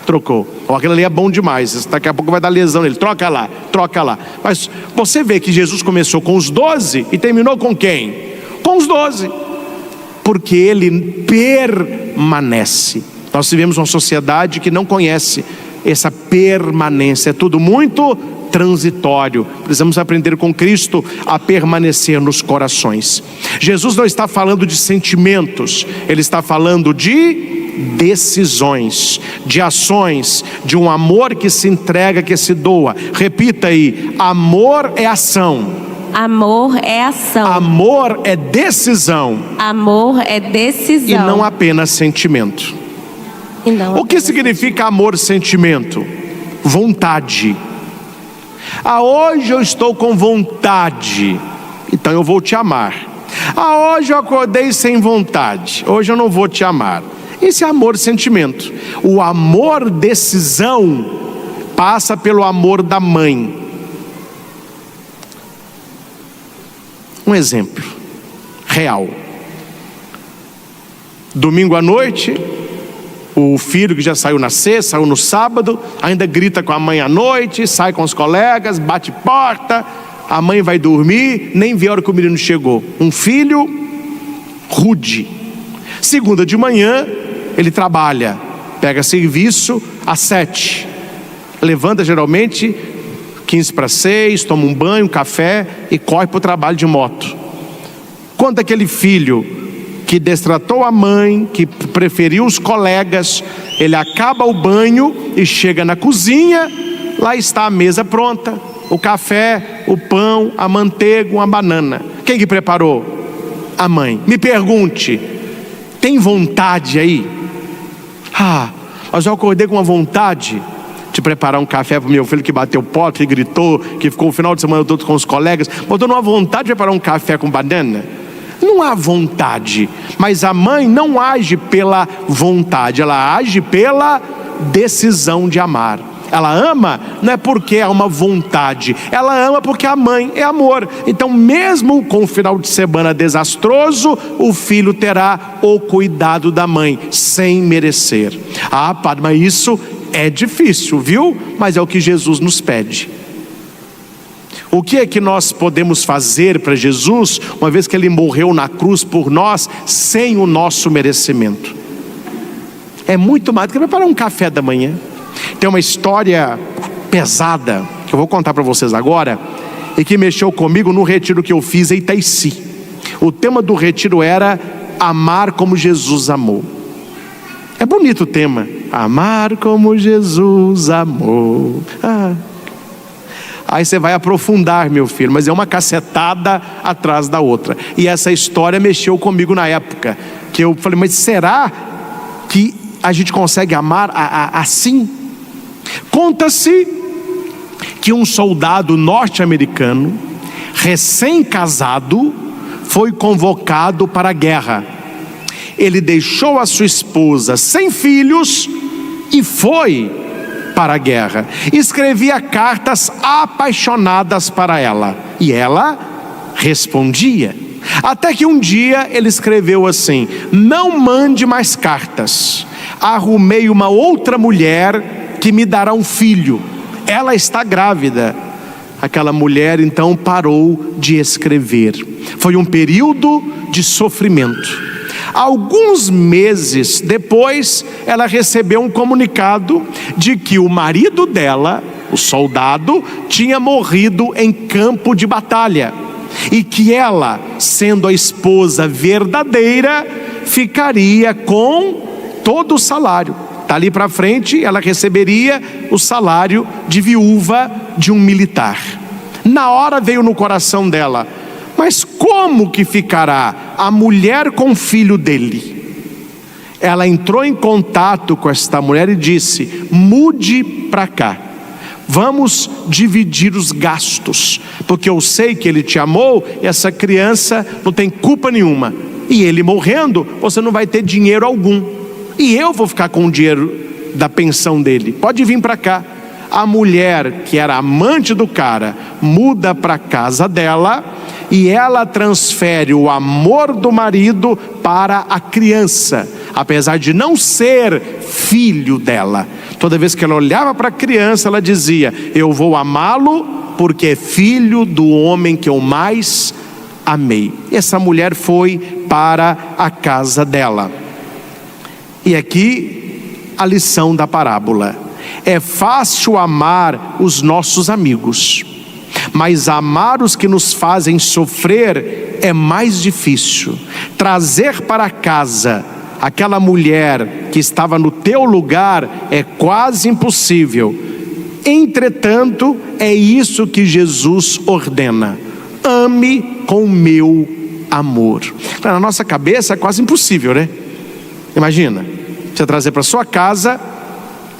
Trocou. Ou aquele ali é bom demais, daqui a pouco vai dar lesão nele, troca lá. Mas você vê que Jesus começou com os 12 e terminou com quem? Com os 12. Porque ele permanece. Nós vivemos uma sociedade que não conhece essa permanência, é tudo muito transitório. Precisamos aprender com Cristo a permanecer nos corações. Jesus não está falando de sentimentos, ele está falando de decisões, de ações, de um amor que se entrega, que se doa. Repita aí: amor é ação. Amor é ação. Amor é decisão. Amor é decisão. E não apenas sentimento. O que significa amor, sentimento? Vontade. Hoje eu estou com vontade, então eu vou te amar. Hoje eu acordei sem vontade, hoje eu não vou te amar. Esse é amor, sentimento. O amor, decisão, passa pelo amor da mãe. Um exemplo real. Domingo à noite, o filho que já saiu na sexta, saiu no sábado, ainda grita com a mãe à noite, sai com os colegas, bate porta, a mãe vai dormir, nem vê a hora que o menino chegou. Um filho rude. Segunda de manhã, ele trabalha, pega serviço às 7, levanta geralmente 15 para 6, toma um banho, um café e corre para o trabalho de moto. Quando aquele filho que destratou a mãe, que preferiu os colegas, ele acaba o banho e chega na cozinha, lá está a mesa pronta, o café, o pão, a manteiga, uma banana. Quem que preparou? A mãe. Me pergunte, tem vontade aí? Mas eu acordei com uma vontade de preparar um café para o meu filho que bateu porta, que gritou, que ficou o final de semana todo com os colegas. Mas eu estou numa vontade de preparar um café com banana? Não há vontade, mas a mãe não age pela vontade, ela age pela decisão de amar. Ela ama não é porque é uma vontade, ela ama porque a mãe é amor. Então mesmo com o final de semana desastroso, o filho terá o cuidado da mãe, sem merecer. Padre, mas isso é difícil, viu? Mas é o que Jesus nos pede. O que é que nós podemos fazer para Jesus, uma vez que Ele morreu na cruz por nós, sem o nosso merecimento? É muito mais do que preparar um café da manhã. Tem uma história pesada, que eu vou contar para vocês agora, e que mexeu comigo no retiro que eu fiz em Itaici. O tema do retiro era amar como Jesus amou. É bonito o tema, amar como Jesus amou. Aí você vai aprofundar, meu filho, mas é uma cacetada atrás da outra. E essa história mexeu comigo na época, que eu falei, mas será que a gente consegue amar assim? Conta-se que um soldado norte-americano, recém-casado, foi convocado para a guerra. Ele deixou a sua esposa sem filhos e foi para a guerra. Escrevia cartas apaixonadas para ela, e ela respondia. Até que um dia ele escreveu assim: não mande mais cartas, arrumei uma outra mulher que me dará um filho, ela está grávida. Aquela mulher então parou de escrever. Foi um período de sofrimento. Alguns meses depois, ela recebeu um comunicado de que o marido dela, o soldado, tinha morrido em campo de batalha, e que ela, sendo a esposa verdadeira, ficaria com todo o salário. Dali para frente, ela receberia o salário de viúva de um militar. Na hora veio no coração dela: mas como que ficará a mulher com o filho dele? Ela entrou em contato com esta mulher e disse: mude para cá, vamos dividir os gastos, porque eu sei que ele te amou, e essa criança não tem culpa nenhuma, e ele morrendo, você não vai ter dinheiro algum, e eu vou ficar com o dinheiro da pensão dele, pode vir para cá. A mulher, que era amante do cara, muda para a casa dela, e ela transfere o amor do marido para a criança, apesar de não ser filho dela. Toda vez que ela olhava para a criança, ela dizia: eu vou amá-lo porque é filho do homem que eu mais amei. Essa mulher foi para a casa dela. E aqui a lição da parábola: é fácil amar os nossos amigos, mas amar os que nos fazem sofrer é mais difícil. Trazer para casa aquela mulher que estava no teu lugar é quase impossível. Entretanto, é isso que Jesus ordena: ame com o meu amor. Na nossa cabeça é quase impossível, né? Imagina, você trazer para sua casa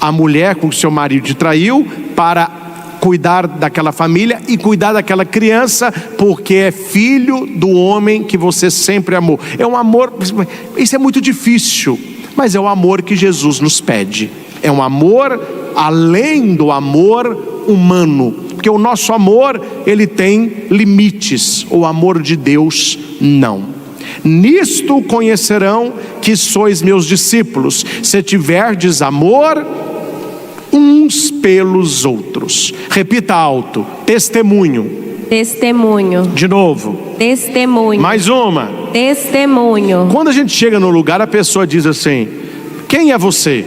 a mulher com que seu marido te traiu, para cuidar daquela família e cuidar daquela criança, porque é filho do homem que você sempre amou. É um amor, isso é muito difícil, mas é o amor que Jesus nos pede. É um amor além do amor humano, porque o nosso amor, ele tem limites, o amor de Deus não. Nisto conhecerão que sois meus discípulos, se tiverdes amor uns pelos outros. Repita alto: testemunho. Testemunho. De novo. Testemunho. Mais uma. Testemunho. Quando a gente chega no lugar, a pessoa diz assim: quem é você?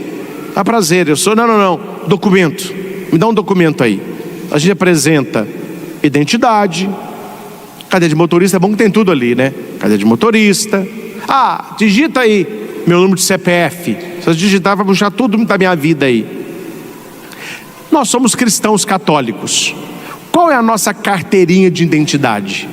A prazer, eu sou. Não, documento, me dá um documento aí. a gente apresenta identidade, carteira de motorista, é bom que tem tudo ali, né? Carteira de motorista. Digita aí meu número de CPF. Se eu digitar, vai puxar tudo da minha vida aí. Nós somos cristãos católicos. Qual é a nossa carteirinha de identidade?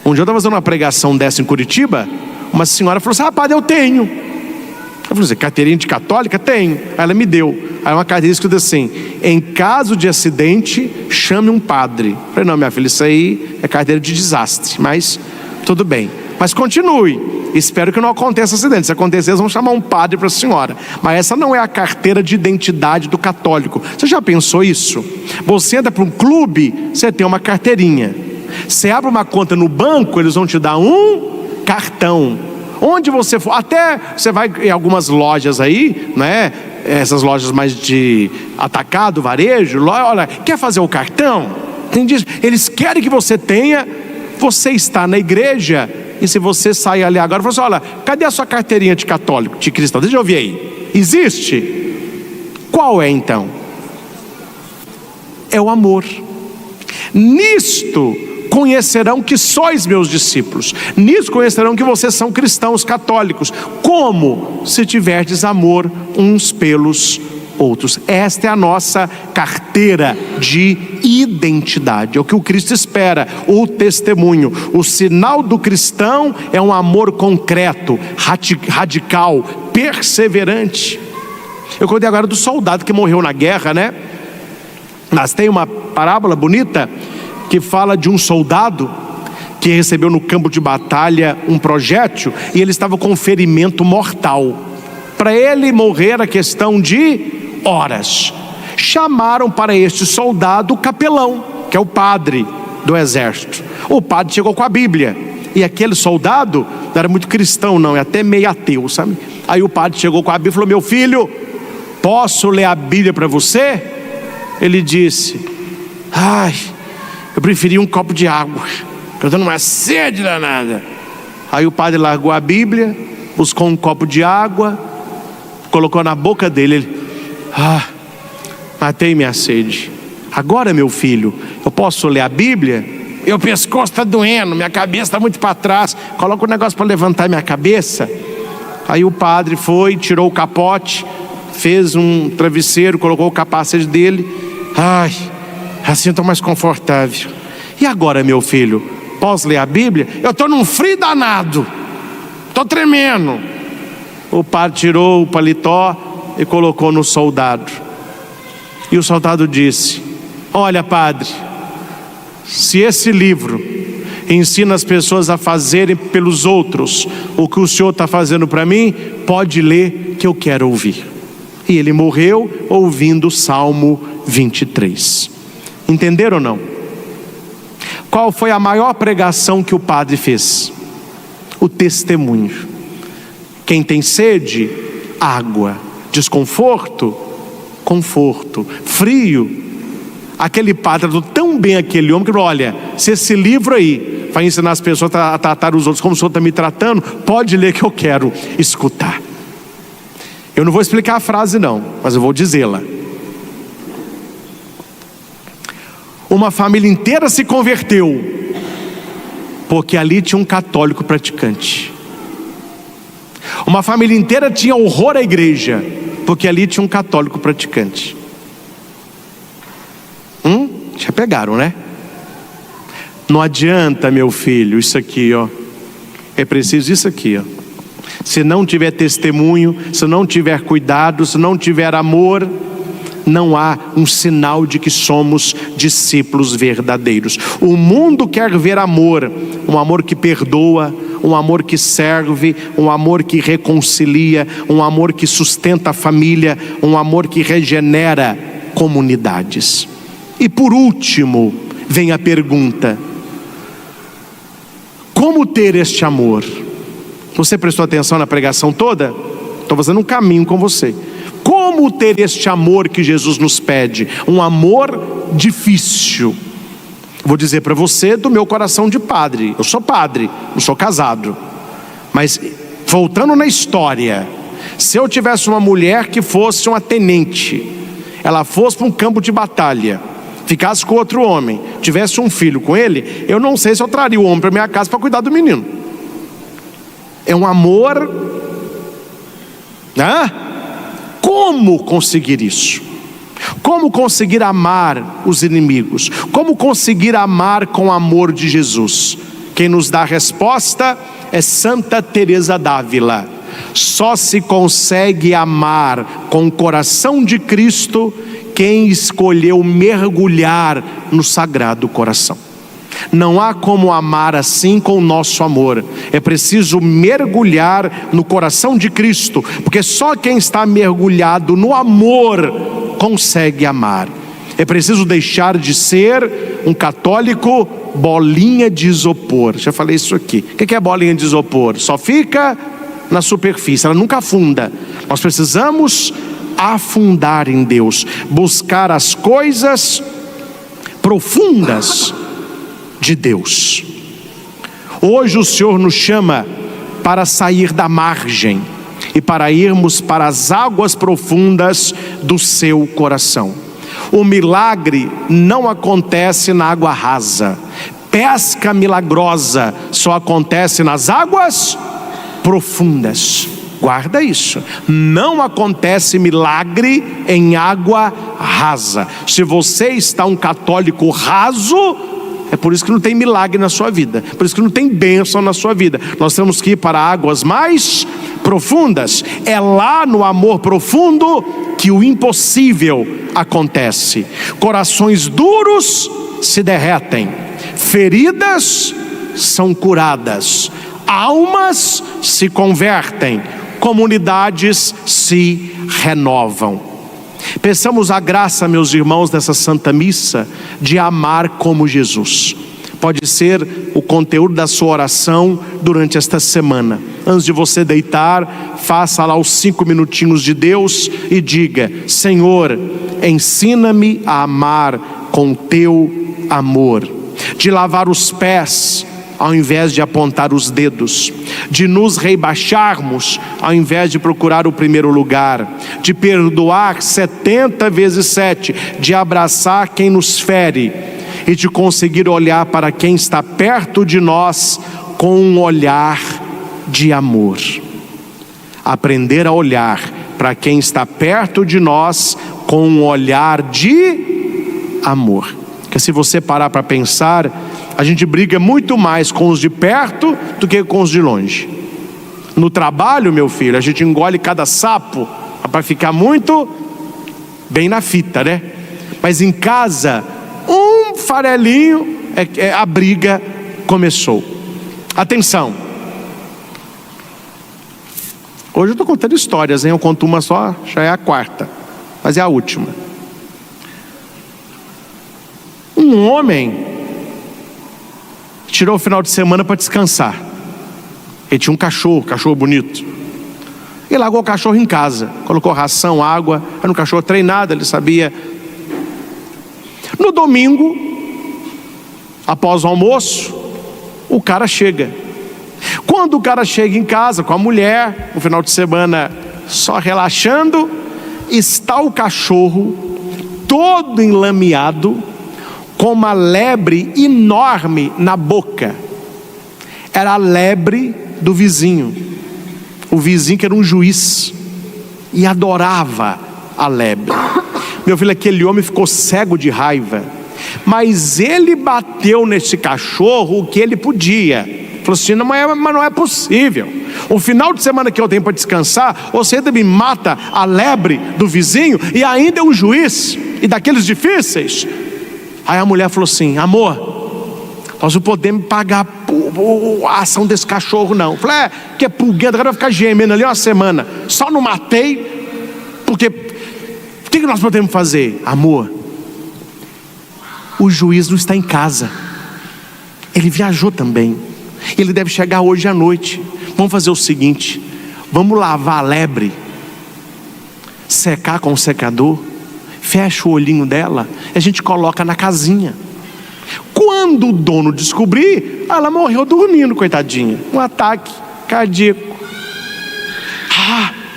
Um dia eu estava fazendo uma pregação dessa em Curitiba. Uma senhora falou assim: padre, eu tenho. Eu falei assim: carteirinha de católica? Tenho. Aí ela me deu. Aí uma carteirinha escrita assim: em caso de acidente, chame um padre. Eu falei: não, minha filha, isso aí é carteira de desastre. Mas tudo bem. Mas continue. Espero que não aconteça acidente. Se acontecer, eles vão chamar um padre para a senhora. Mas essa não é a carteira de identidade do católico. Você já pensou isso? Você entra para um clube, você tem uma carteirinha. Você abre uma conta no banco, eles vão te dar um cartão. Onde você for, até você vai em algumas lojas aí, né? Essas lojas mais de atacado, varejo. Olha, quer fazer o cartão? Eles querem que você tenha. Você está na igreja. E se você sair ali agora e falar assim: olha, cadê a sua carteirinha de católico, de cristão? Deixa eu ver aí. Existe? Qual é então? É o amor. Nisto conhecerão que sois meus discípulos. Nisto conhecerão que vocês são cristãos católicos. Como? Se tiverdes amor uns pelos outros. Esta é a nossa carteira de identidade. É o que o Cristo espera, o testemunho. O sinal do cristão é um amor concreto, radical, perseverante. Eu contei agora do soldado que morreu na guerra, né? Mas tem uma parábola bonita que fala de um soldado que recebeu no campo de batalha um projétil e ele estava com um ferimento mortal. Para ele morrer era questão de horas. Chamaram para este soldado o capelão, que é o padre do exército. O padre chegou com a Bíblia. E aquele soldado não era muito cristão não, é até meio ateu, sabe? Aí o padre chegou com a Bíblia e falou: meu filho, posso ler a Bíblia para você? Ele disse: eu preferia um copo de água, eu estou numa sede danada. Aí o padre largou a Bíblia, buscou um copo de água, colocou na boca dele. Ele: matei minha sede. Agora, meu filho, eu posso ler a Bíblia? Meu pescoço está doendo, minha cabeça está muito para trás. Coloca um negócio para levantar minha cabeça. Aí o padre foi, tirou o capote, fez um travesseiro, colocou o capacete dele. Assim estou mais confortável. E agora, meu filho, posso ler a Bíblia? Eu estou num frio danado, estou tremendo. O padre tirou o paletó e colocou no soldado. E o soldado disse: olha, padre, se esse livro ensina as pessoas a fazerem pelos outros o que o senhor está fazendo para mim, pode ler que eu quero ouvir. E ele morreu ouvindo o Salmo 23. Entenderam ou não? Qual foi a maior pregação que o padre fez? O testemunho. Quem tem sede, água. Desconforto, conforto. Frio, aquele padre tratou tão bem aquele homem que falou: olha, se esse livro aí vai ensinar as pessoas a tratar os outros como o senhor está me tratando, pode ler que eu quero escutar. Eu não vou explicar a frase não, mas eu vou dizê-la. Uma família inteira se converteu porque ali tinha um católico praticante. Uma família inteira tinha horror à igreja porque ali tinha um católico praticante. Já pegaram, né? Não adianta, meu filho, isso aqui, ó. É preciso isso aqui, ó. Se não tiver testemunho, se não tiver cuidado, se não tiver amor, não há um sinal de que somos discípulos verdadeiros. O mundo quer ver amor, um amor que perdoa, um amor que serve, um amor que reconcilia, um amor que sustenta a família, um amor que regenera comunidades. E por último, vem a pergunta: como ter este amor? Você prestou atenção na pregação toda? Estou fazendo um caminho com você. Como ter este amor que Jesus nos pede? Um amor difícil. Vou dizer para você do meu coração de padre. Eu sou padre, não sou casado. Mas voltando na história, se eu tivesse uma mulher que fosse uma tenente, ela fosse para um campo de batalha, ficasse com outro homem, tivesse um filho com ele, eu não sei se eu traria o homem para minha casa para cuidar do menino. É um amor, né? Como conseguir isso? Como conseguir amar os inimigos? Como conseguir amar com o amor de Jesus? Quem nos dá a resposta é Santa Teresa d'Ávila. Só se consegue amar com o coração de Cristo quem escolheu mergulhar no Sagrado Coração. Não há como amar assim com o nosso amor. É preciso mergulhar no coração de Cristo, porque só quem está mergulhado no amor consegue amar. É preciso deixar de ser um católico bolinha de isopor. Já falei isso aqui. O que é bolinha de isopor? Só fica na superfície, ela nunca afunda. Nós precisamos afundar em Deus, buscar as coisas profundas de Deus. Hoje o Senhor nos chama para sair da margem e para irmos para as águas profundas do seu coração. O milagre não acontece na água rasa. Pesca milagrosa só acontece nas águas profundas. Guarda isso. Não acontece milagre em água rasa. Se você está um católico raso, é por isso que não tem milagre na sua vida, por isso que não tem bênção na sua vida. Nós temos que ir para águas mais profundas. É lá no amor profundo que o impossível acontece. Corações duros se derretem, feridas são curadas, almas se convertem, comunidades se renovam. Peçamos a graça, meus irmãos, dessa Santa Missa, de amar como Jesus. Pode ser o conteúdo da sua oração durante esta semana. Antes de você deitar, faça lá os 5 minutinhos de Deus e diga: Senhor, ensina-me a amar com teu amor. De lavar os pés ao invés de apontar os dedos, de nos rebaixarmos ao invés de procurar o primeiro lugar, de perdoar 70 vezes 7, de abraçar quem nos fere e de conseguir olhar para quem está perto de nós com um olhar de amor. Aprender a olhar para quem está perto de nós com um olhar de amor. Porque se você parar para pensar, a gente briga muito mais com os de perto do que com os de longe. No trabalho, meu filho, a gente engole cada sapo para ficar muito bem na fita, né? Mas em casa, um farelinho, a briga começou. Atenção. Hoje eu estou contando histórias, hein? Eu conto uma só, já é a quarta, mas é a última. Um homem tirou o final de semana para descansar. Ele tinha um cachorro bonito. Ele largou o cachorro em casa, colocou ração, água, era um cachorro treinado, ele sabia. No domingo, após o almoço, o cara chega. Quando o cara chega em casa com a mulher, no final de semana só relaxando, está o cachorro todo enlameado, com uma lebre enorme na boca. Era a lebre do vizinho. O vizinho que era um juiz e adorava a lebre. Meu filho, aquele homem ficou cego de raiva, mas ele bateu nesse cachorro o que ele podia. Falou assim: mas não é possível. O final de semana que eu tenho para descansar, você ainda me mata a lebre do vizinho e ainda é um juiz e daqueles difíceis. Aí a mulher falou assim: amor, nós não podemos pagar a ação desse cachorro não. Eu falei: que é pulguinha, agora vai ficar gemendo ali uma semana. Só não matei, porque o que nós podemos fazer? Amor, o juiz não está em casa, ele viajou também, ele deve chegar hoje à noite. Vamos fazer o seguinte: vamos lavar a lebre, secar com o secador, fecha o olhinho dela e a gente coloca na casinha. Quando o dono descobrir, ela morreu dormindo, coitadinha, um ataque cardíaco.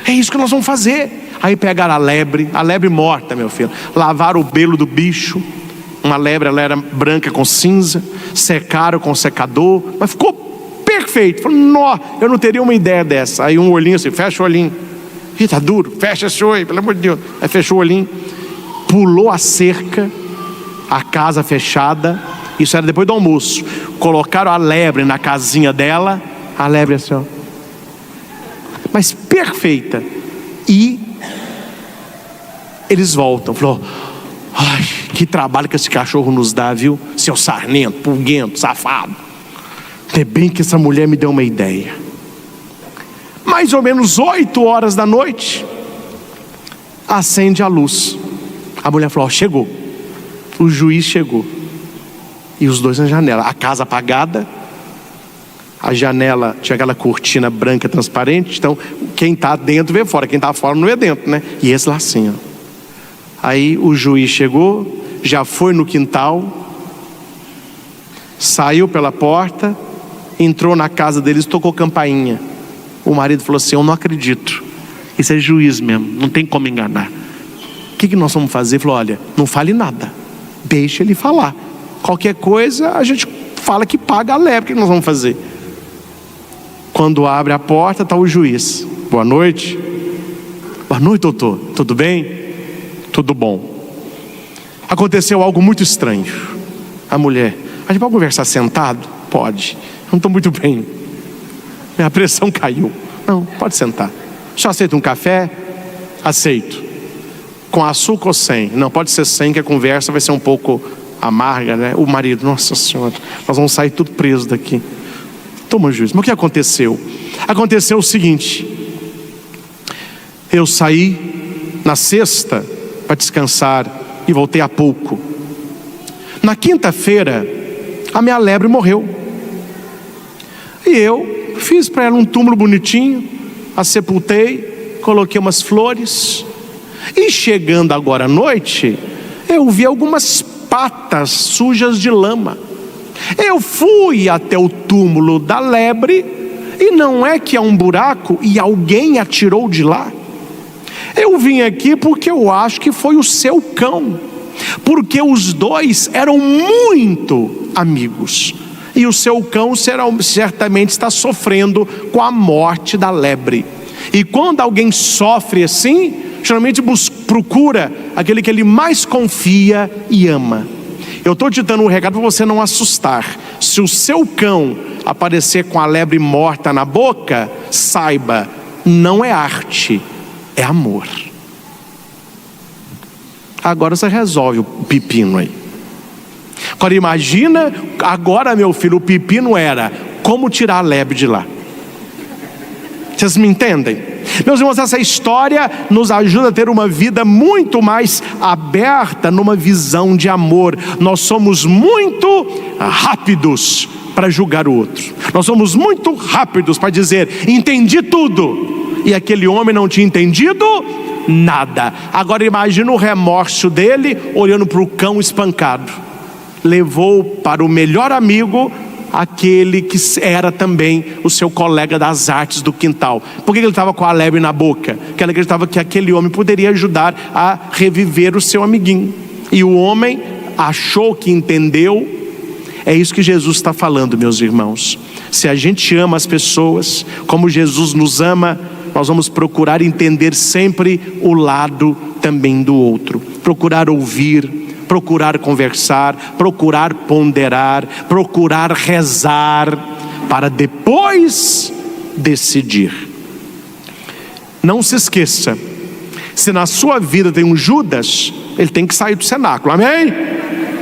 É isso que nós vamos fazer. Aí pegaram a lebre morta, meu filho, lavaram o belo do bicho. Uma lebre, ela era branca com cinza, secaram com secador, mas ficou perfeito. Falei, nó, eu não teria uma ideia dessa. Aí um olhinho assim, fecha o olhinho. Ih, tá duro, fecha esse olho, pelo amor de Deus. Aí fechou o olhinho, pulou a cerca, a casa fechada. Isso era depois do almoço. Colocaram a lebre na casinha dela, a lebre assim, ó, mas perfeita. E eles voltam. Falou, ai, que trabalho que esse cachorro nos dá, viu? Seu sarnento, pulguento, safado. Até bem que essa mulher me deu uma ideia. Mais ou menos 8 horas da noite, acende a luz. A mulher falou, ó, chegou. O juiz chegou. E os dois na janela, a casa apagada. A janela tinha aquela cortina branca transparente. Então quem está dentro vê fora, quem está fora não vê dentro, né? E esse lá assim, ó. Aí o juiz chegou, já foi no quintal, saiu pela porta, entrou na casa deles, tocou campainha. O marido falou assim, eu não acredito, isso é juiz mesmo, não tem como enganar. O que nós vamos fazer? Ele falou, olha, não fale nada, deixa ele falar. Qualquer coisa a gente fala que paga a lebre. O que nós vamos fazer? Quando abre a porta, está o juiz. Boa noite. Boa noite, doutor, tudo bem? Tudo bom. Aconteceu algo muito estranho. A mulher, a gente pode conversar sentado? Pode. Não estou muito bem, minha pressão caiu. Não, pode sentar. Só aceita um café? Aceito. Com açúcar ou sem? Não, pode ser sem, que a conversa vai ser um pouco amarga, né? O marido, nossa senhora, nós vamos sair tudo preso daqui. Toma, juiz. Mas o que aconteceu? Aconteceu o seguinte: eu saí na sexta para descansar e voltei há pouco. Na quinta-feira, a minha lebre morreu. E eu fiz para ela um túmulo bonitinho, a sepultei, coloquei umas flores. E chegando agora à noite, eu vi algumas patas sujas de lama. Eu fui até o túmulo da lebre, e não é que há um buraco e alguém atirou de lá. Eu vim aqui porque eu acho que foi o seu cão, porque os dois eram muito amigos, e o seu cão certamente está sofrendo com a morte da lebre. E quando alguém sofre assim, geralmente procura aquele que ele mais confia e ama. Eu estou te dando um recado para você não assustar. Se o seu cão aparecer com a lebre morta na boca, saiba, não é arte, é amor. Agora você resolve o pepino aí. Agora imagina, agora meu filho, o pepino era como tirar a lebre de lá. Vocês me entendem? Meus irmãos, essa história nos ajuda a ter uma vida muito mais aberta, numa visão de amor. Nós somos muito rápidos para julgar o outro. Nós somos muito rápidos para dizer, entendi tudo. E aquele homem não tinha entendido nada. Agora imagina o remorso dele, olhando para o cão espancado. Levou para o melhor amigo aquele que era também o seu colega das artes do quintal. Por que ele estava com a lebre na boca? Porque ele acreditava que aquele homem poderia ajudar a reviver o seu amiguinho. E o homem achou que entendeu. É isso que Jesus está falando, meus irmãos. Se a gente ama as pessoas como Jesus nos ama, nós vamos procurar entender sempre o lado também do outro. Procurar ouvir, procurar conversar, procurar ponderar, procurar rezar, para depois decidir. Não se esqueça, se na sua vida tem um Judas, ele tem que sair do cenáculo, amém?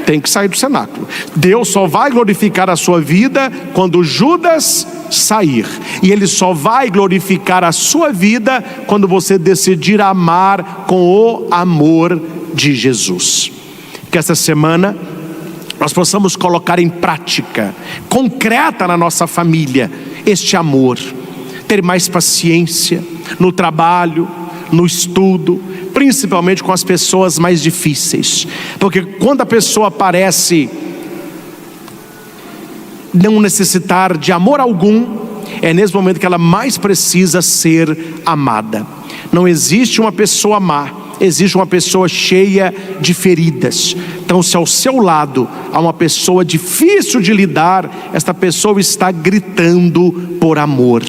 Tem que sair do cenáculo. Deus só vai glorificar a sua vida quando Judas sair, e Ele só vai glorificar a sua vida quando você decidir amar com o amor de Jesus. Que essa semana nós possamos colocar em prática, concreta na nossa família, este amor, ter mais paciência no trabalho, no estudo, principalmente com as pessoas mais difíceis, porque quando a pessoa parece não necessitar de amor algum, é nesse momento que ela mais precisa ser amada. Não existe uma pessoa má, existe uma pessoa cheia de feridas. Então, se ao seu lado há uma pessoa difícil de lidar, esta pessoa está gritando por amor.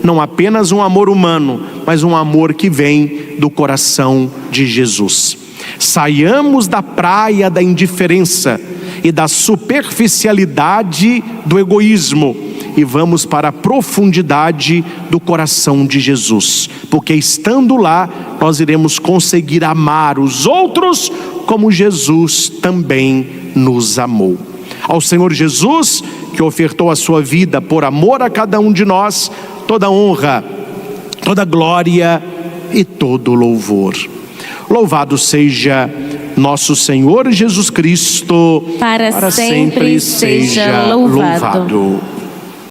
Não apenas um amor humano, mas um amor que vem do coração de Jesus. Saiamos da praia da indiferença e da superficialidade do egoísmo e vamos para a profundidade do coração de Jesus, porque estando lá nós iremos conseguir amar os outros como Jesus também nos amou. Ao Senhor Jesus, que ofertou a sua vida por amor a cada um de nós, toda honra, toda glória e todo louvor. Louvado seja nosso Senhor Jesus Cristo, para sempre seja louvado.